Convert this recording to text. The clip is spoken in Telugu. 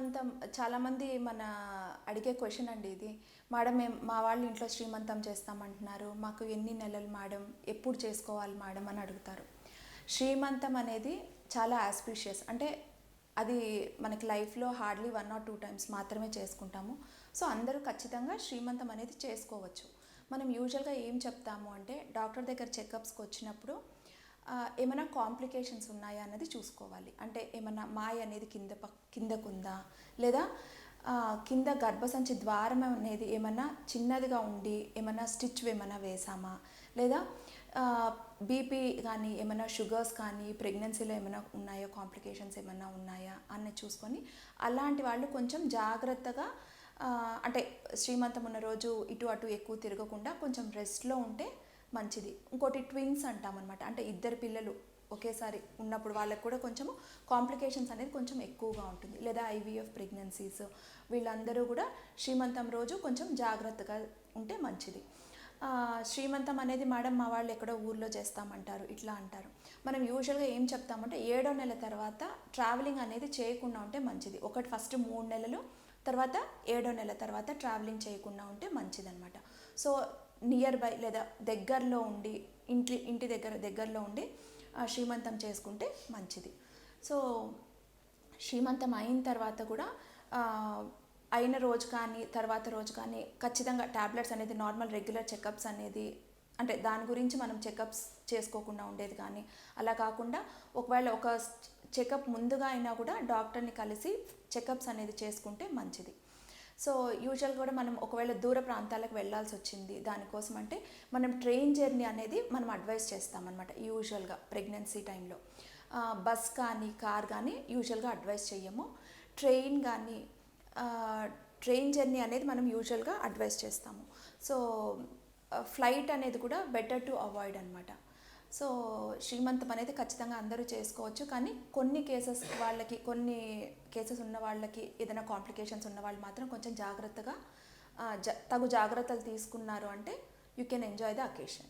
శ్రీమంతం చాలామంది అడిగే క్వశ్చన్ అండి ఇది. మేడం మా వాళ్ళు ఇంట్లో శ్రీమంతం చేస్తామంటున్నారు, మాకు ఎన్ని నెలలు మేడం, ఎప్పుడు చేసుకోవాలి మేడం అని అడుగుతారు. శ్రీమంతం అనేది చాలా ఆస్పిషియస్, అంటే అది మనకి లైఫ్లో హార్డ్లీ 1 or 2 times మాత్రమే చేసుకుంటాము. సో అందరూ ఖచ్చితంగా శ్రీమంతం అనేది చేసుకోవచ్చు. మనం యూజువల్గా ఏం చెప్తాము అంటే, డాక్టర్ దగ్గర చెకప్స్కి వచ్చినప్పుడు ఏమైనా కాంప్లికేషన్స్ ఉన్నాయా అన్నది చూసుకోవాలి. అంటే ఏమైనా మాయ అనేది కిందకుందా, లేదా కింద గర్భసంచి ద్వారం అనేది ఏమైనా చిన్నదిగా ఉండి ఏమైనా స్టిచ్ ఏమైనా వేసామా, లేదా బీపీ కానీ ఏమైనా షుగర్స్ కానీ ప్రెగ్నెన్సీలో ఏమైనా ఉన్నాయా, కాంప్లికేషన్స్ ఏమైనా ఉన్నాయా అని చూసుకొని అలాంటి వాళ్ళు కొంచెం జాగ్రత్తగా అంటే శ్రీమంతం ఉన్న రోజు ఇటు అటు ఎక్కువ తిరగకుండా కొంచెం రెస్ట్లో ఉంటే మంచిది. ఇంకోటి ట్విన్స్ అంటామన్నమాట, అంటే ఇద్దరు పిల్లలు ఒకేసారి ఉన్నప్పుడు వాళ్ళకు కూడా కొంచెము కాంప్లికేషన్స్ అనేది కొంచెం ఎక్కువగా ఉంటుంది. లేదా IVF ప్రెగ్నెన్సీస్, వీళ్ళందరూ కూడా శ్రీమంతం రోజు కొంచెం జాగ్రత్తగా ఉంటే మంచిది. శ్రీమంతం అనేది మేడం మా వాళ్ళు ఎక్కడో ఊర్లో చేస్తామంటారు, ఇట్లా అంటారు. మనం యూజువల్గా ఏం చెప్తామంటే 7వ నెల తర్వాత ట్రావెలింగ్ అనేది చేయకుండా ఉంటే మంచిది. ఒకటి ఫస్ట్ 3 నెలలు, తర్వాత 7వ నెల తర్వాత ట్రావెలింగ్ చేయకుండా ఉంటే మంచిది అనమాట. సో నియర్ బై లేదా దగ్గరలో ఉండి ఇంటి దగ్గరలో ఉండి శ్రీమంతం చేసుకుంటే మంచిది. సో శ్రీమంతం అయిన తర్వాత కూడా అయిన రోజు కానీ తర్వాత రోజు కానీ ఖచ్చితంగా ట్యాబ్లెట్స్ అనేది నార్మల్ రెగ్యులర్ చెకప్స్ అనేది, అంటే దాని గురించి మనం చెకప్స్ చేసుకోకుండా ఉండేది కానీ, అలా కాకుండా ఒకవేళ ఒక చెకప్ ముందుగా అయినా కూడా డాక్టర్ని కలిసి చెకప్స్ అనేది చేసుకుంటే మంచిది. సో యూజువల్గా కూడా మనం ఒకవేళ దూర ప్రాంతాలకు వెళ్ళాల్సి వచ్చింది దానికోసం అంటే మనం ట్రైన్ జర్నీ అనేది మనం అడ్వైస్ చేస్తామన్నమాట. యూజువల్గా ప్రెగ్నెన్సీ టైంలో బస్ కానీ కార్ కానీ యూజువల్గా అడ్వైస్ చెయ్యము. ట్రైన్ జర్నీ అనేది మనం యూజువల్గా అడ్వైస్ చేస్తాము. సో ఫ్లైట్ అనేది కూడా బెటర్ టు అవాయిడ్ అనమాట. సో శ్రీమంతం అనేది ఖచ్చితంగా అందరూ చేసుకోవచ్చు, కానీ కొన్ని కేసెస్ ఉన్న వాళ్ళకి ఏదైనా కాంప్లికేషన్స్ ఉన్న వాళ్ళు మాత్రం కొంచెం జాగ్రత్తగా తగు జాగ్రత్తలు తీసుకున్నారు అంటే you can enjoy the occasion.